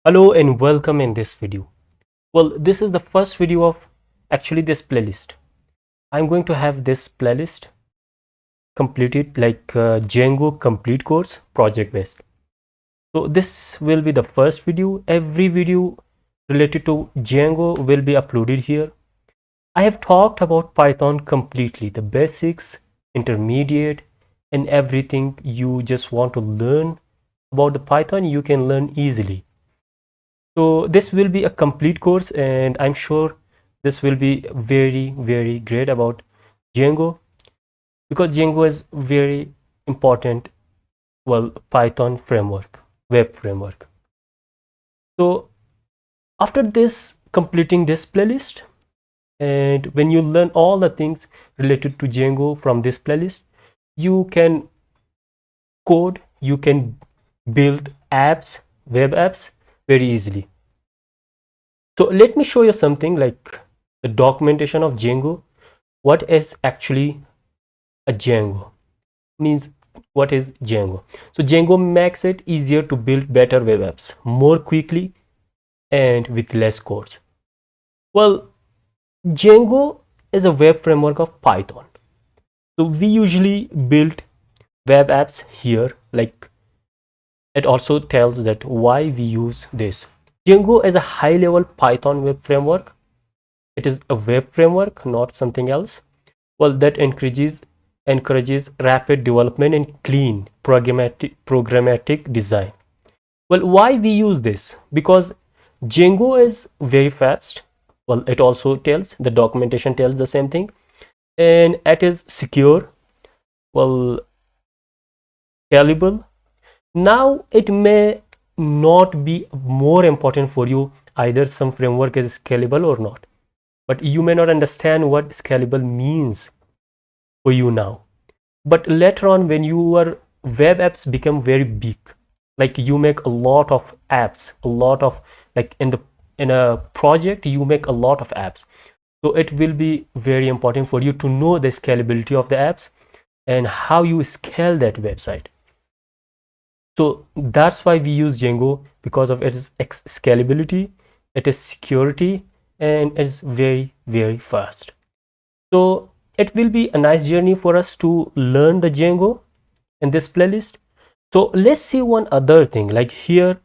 Hello and welcome in this video. Well, this is the first video of actually this playlist. I'm going to have this playlist completed like Django complete course project based. So this will be the first video. Every video related to Django will be uploaded here. I have talked about Python completely, the basics, intermediate, and everything you just want to learn about the Python you can learn easily. So this will be a complete course and I'm sure this will be very great about Django because Django is very important Python framework, web framework. So after this completing this playlist and when you learn all the things related to Django from this playlist, you can code, you can build apps, web apps very easily. So let me show you something like the documentation of Django. What is actually a Django? Means what is Django? So Django makes it easier to build better web apps more quickly and with less code. Well, Django is a web framework of Python. So we usually build web apps here. Like it also tells that why we use this. Django is a high-level Python web framework. It is a web framework, not something else. Well, that encourages rapid development and clean programmatic design. Well, why we use this? Because Django is very fast. Well, it also tells, the documentation tells the same thing, and it is secure, well, scalable. Now it may not be more important for you either some framework is scalable or not, but you may not understand what scalable means for you now. But later on, when your web apps become very big, like you make a lot of apps, a lot of, like in a project you make a lot of apps, so it will be very important for you to know the scalability of the apps and how you scale that website. So that's why we use Django, because of its scalability, its security, and it's very fast. So it will be a nice journey for us to learn the Django in this playlist. So let's see one other thing, like here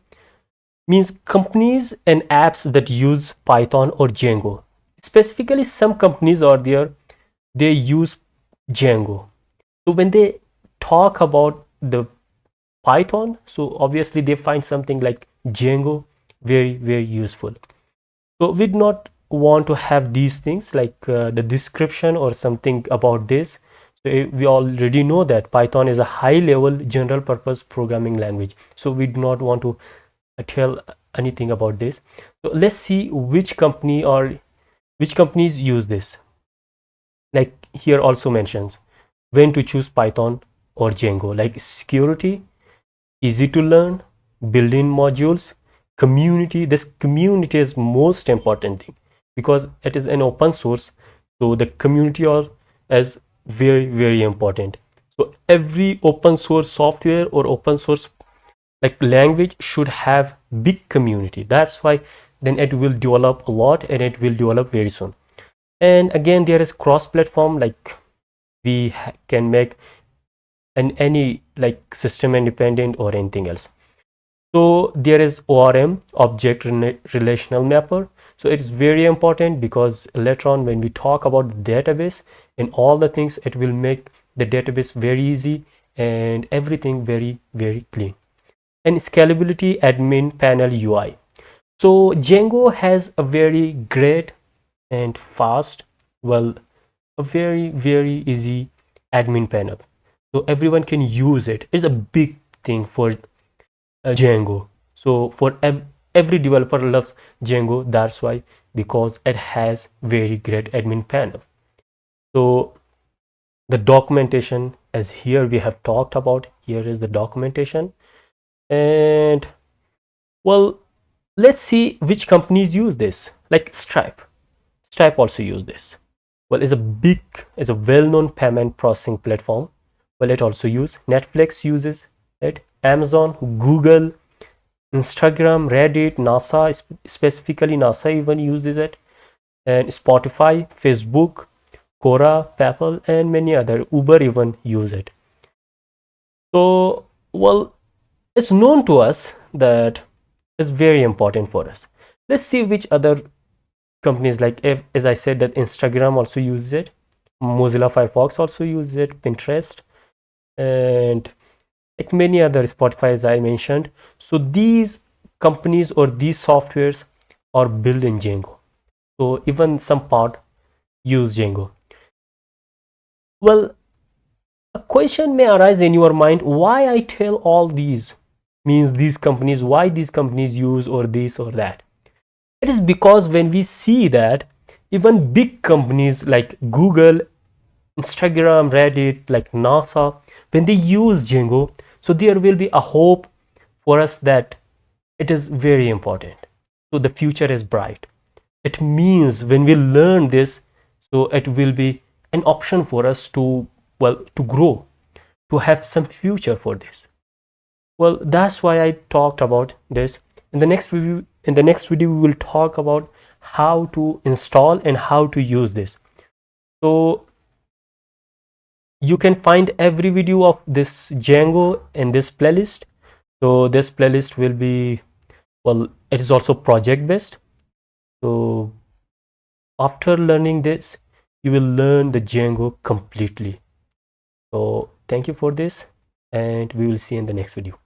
means companies and apps that use Python or Django. Specifically, some companies are there, they use Django. So when they talk about the Python, so obviously they find something like Django very useful. So we do not want to have these things like the description or something about this. So we already know that Python is a high level general purpose programming language, so we do not want to tell anything about this. So let's see which companies use this. Like here also mentions when to choose Python or Django, like security, easy to learn, built-in modules, community. This community is most important thing because it is an open source, so the community is very important. So every open source software or open source like language should have big community. That's why then it will develop a lot and it will develop very soon. And again, there is cross platform, like we can make any like system independent or anything else. So there is ORM, object relational mapper. So it's very important because later on when we talk about the database and all the things, it will make the database very easy and everything very clean. And scalability admin panel UI. So Django has a very great and fast, well, a very easy admin panel, so everyone can use it. It's a big thing for Django. So for every developer loves Django. That's why, because it has very great admin panel. So the documentation, as here we have talked about, here is the documentation. And well, let's see which companies use this. Like Stripe also use this. Well, it's a well-known payment processing platform. Well, it also use Netflix uses it, Amazon, Google, Instagram, Reddit, NASA, specifically NASA even uses it, and Spotify, Facebook, Quora, PayPal, and many other. Uber even use it. So, well, it's known to us that it's very important for us. Let's see which other companies, like if, as I said, that Instagram also uses it, Mozilla Firefox also uses it, Pinterest, and like many other, Spotify as I mentioned. So these companies or these softwares are built in Django. So even some part use Django. Well, a question may arise in your mind, why I tell all these, means these companies, why these companies use or this or that. It is because when we see that even big companies like Google, Instagram, Reddit, like NASA, when they use Django, so there will be a hope for us that it is very important. So the future is bright. It means when we learn this, so it will be an option for us to, well, to grow, to have some future for this. Well, that's why I talked about this. In the next video we will talk about how to install and how to use this. So you can find every video of this Django in this playlist. So this playlist will be, well, it is also project based. So after learning this, you will learn the Django completely. So thank you for this, and we will see in the next video.